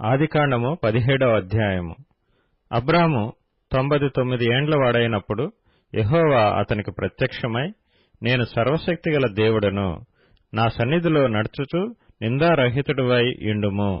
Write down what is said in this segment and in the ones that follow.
ఆదికాండము 17వ అధ్యాయము. అబ్రాము 99 ఏండ్ల వాడైనప్పుడు యెహోవా అతనికి ప్రత్యక్షమై, నేను సర్వశక్తిగల దేవుడను, నా సన్నిధిలో నడుచుచు నిందారహితుడివై యుండుము.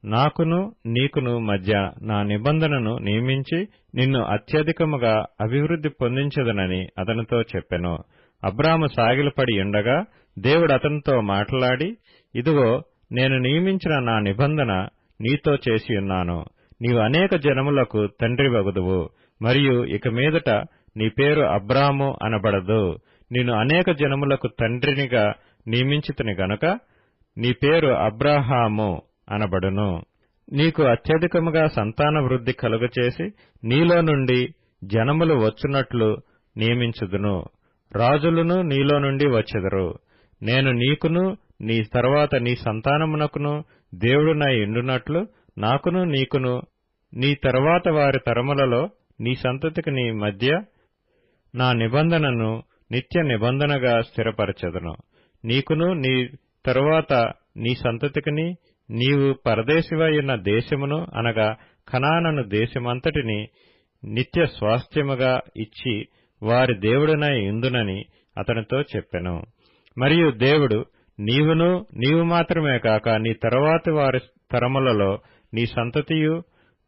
నాకును నీకును మధ్య నా నిబంధనను నియమించి నిన్ను అత్యధికముగా అభివృద్ధి పొందించదనని అతనితో చెప్పెను. అబ్రాము సాగిలపడి యుండగా దేవుడు అతనితో మాట్లాడి, ఇదిగో, నేను నియమించిన నా నిబంధన నీతో చేసియున్నాను. నీవు అనేక జనములకు తండ్రివగుదువు, మరియు ఇక మీదట నీ పేరు అబ్రాము అనబడదు. నిన్ను అనేక జనములకు తండ్రినిగా నియమించితిని గనుక నీ పేరు అబ్రాహాము అనబడును. నీకు అత్యధికముగా సంతాన వృద్ధి కలుగచేసి నీలో నుండి జనములు వచ్చునట్లు నియమించుదును. రాజులను నీలో నుండి వచ్చెదరు. నేను నీకును నీ తరువాత నీ సంతానమునకును దేవుడునై యుండునట్లు నాకును నీకును నీ తరువాత వారి తరములలో నీ సంతతికి నీ మధ్య నా నిబంధనను నిత్య నిబంధనగా స్థిరపరచెదను. నీకును నీ తరువాత నీ సంతతికిని నీవు పరదేశివైయున్న దేశమును అనగా కనాను దేశమంతటిని నిత్య స్వాస్థ్యముగా ఇచ్చి వారి దేవుడునై యుందునని అతనితో చెప్పెను. మరియు దేవుడు, నీవు మాత్రమే కాక నీ తరువాతి వారి తరములలో నీ సంతతియు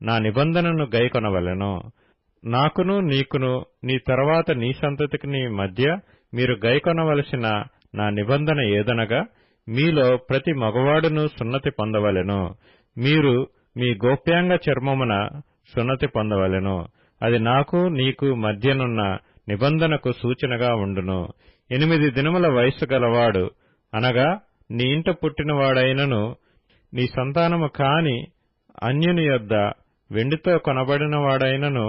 నా నిబంధనను గైకొనవలెను. నాకును నీకును నీ తరువాత నీ సంతతికి మధ్య మీరు గైకొనవలసిన నా నిబంధన ఏదనగా, మీలో ప్రతి మగవాడును సున్నతి పొందవలెను. మీరు మీ గోప్యాంగ చర్మమున సున్నతి పొందవలెను. అది నాకు నీకు మధ్యనున్న నిబంధనకు సూచనగా ఉండును. 8 దినముల వయస్సు గలవాడు అనగా నీ ఇంట పుట్టినవాడైనను నీ సంతానము కాని అన్యుని యొద్ద వెండితో కొనబడినవాడైనను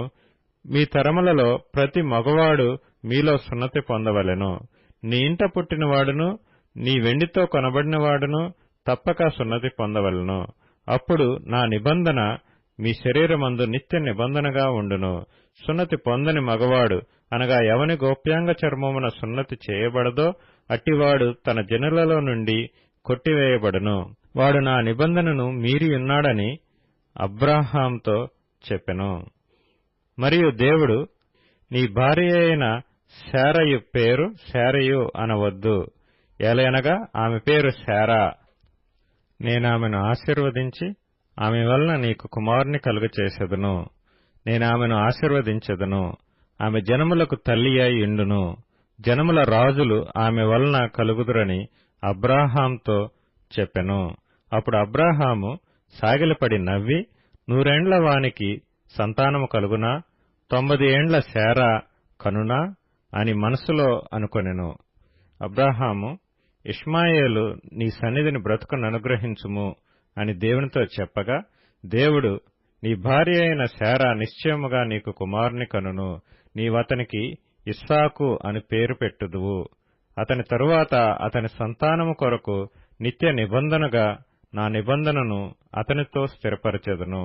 మీ తరములలో ప్రతి మగవాడు మీలో సున్నతి పొందవలెను. నీ ఇంట పుట్టినవాడును నీ వెండితో కొనబడినవాడును తప్పక సున్నతి పొందవలెను. అప్పుడు నా నిబంధన మీ శరీరమందు నిత్య నిబంధనగా ఉండును. సున్నతి పొందని మగవాడు అనగా ఎవని గోప్యాంగ చర్మమున సున్నతి చేయబడదో అట్టివాడు తన జనులలో నుండి కొట్టివేయబడును. వాడు నా నిబంధనను మీరియున్నాడని అబ్రాహాంతో చెప్పెను. మరియు దేవుడు, నీ భార్య అయిన శారయు పేరు శారయు అనవద్దు, ఏలయనగా ఆమె పేరు శారా. నేనామెను ఆశీర్వదించి ఆమె వలన నీకు కుమారుని కలుగచేసెదను. నేనామెను ఆశీర్వదించెదను. ఆమె జనములకు తల్లి అయి యుండును. జనముల రాజులు ఆమె వలన కలుగుదురని అబ్రాహాంతో చెప్పెను. అప్పుడు అబ్రాహాము సాగిలపడి నవ్వి, 100 ఏండ్ల వానికి సంతానము కలుగునా, 90 ఏండ్ల శారా కనునా అని మనసులో అనుకొనెను. అబ్రాహాము, ఇష్మాయేలు నీ సన్నిధిని బ్రతుకుననుగ్రహించుము అని దేవునితో చెప్పగా, దేవుడు, నీ భార్య అయిన శారా నిశ్చయముగా నీకు కుమారుని కనును. నీవతనికి ఇస్సాకు అని పేరు పెట్టుదువు. అతని తరువాత అతని సంతానము కొరకు నిత్య నిబంధనగా నా నిబంధనను అతనితో స్థిరపరచెదను.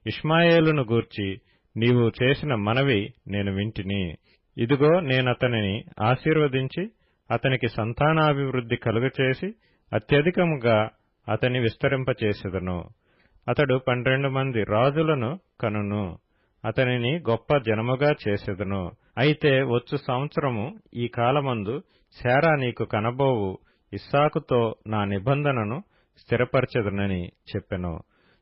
ఇష్మాయేలును గూర్చి నీవు చేసిన మనవి నేను వింటిని. ఇదిగో, నేనతనిని ఆశీర్వదించి అతనికి సంతానాభివృద్ధి కలుగచేసి అత్యధికముగా అతని విస్తరింపచేసెదను. అతడు 12 మంది రాజులను కనును. అతనిని గొప్ప జనముగా చేసెదను. అయితే వచ్చు సంవత్సరము ఈ కాలమందు శారా నీకు కనబోవు ఇస్సాకుతో నా నిబంధనను స్థిరపరచెదనని చెప్పెను.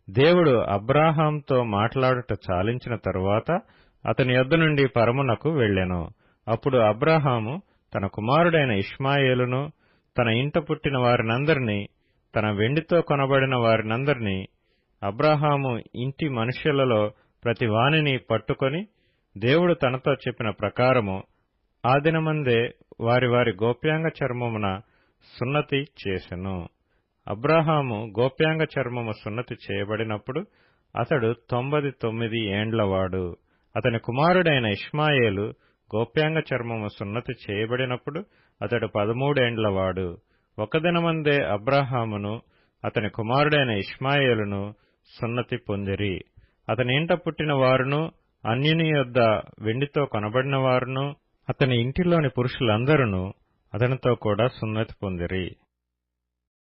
దేవుడు అబ్రాహాంతో మాట్లాడుట చాలించిన తరువాత అతని యొద్ద నుండి పరమునకు వెళ్ళెను. అప్పుడు అబ్రాహాము తన కుమారుడైన ఇష్మాయేలును, తన ఇంట పుట్టిన వారినందరినీ, తన వెండితో కొనబడిన వారినందరినీ, అబ్రాహాము ఇంటి మనుష్యులలో ప్రతి వానిని పట్టుకొని దేవుడు తనతో చెప్పిన ప్రకారము ఆ దినమందే వారి వారి గోప్యాంగ చర్మమున సున్నతి చేసెను. అబ్రాహాము గోప్యాంగ చర్మము సున్నతి చేయబడినప్పుడు అతడు 99 ఏండ్లవాడు. అతని కుమారుడైన ఇష్మాయేలు గోప్యాంగ చర్మము సున్నతి చేయబడినప్పుడు అతడు 13 ఏండ్లవాడు. ఒక దినమందే అబ్రాహామును అతని కుమారుడైన ఇష్మాయేలును సున్నతి పొందిరి. అతని ఇంట పుట్టిన వారును, అన్యుని యొద్ద వెండితో కొనబడిన వారును, అతని ఇంటిలోని పురుషులందరూ అతనితో కూడా సున్నతి పొందిరి.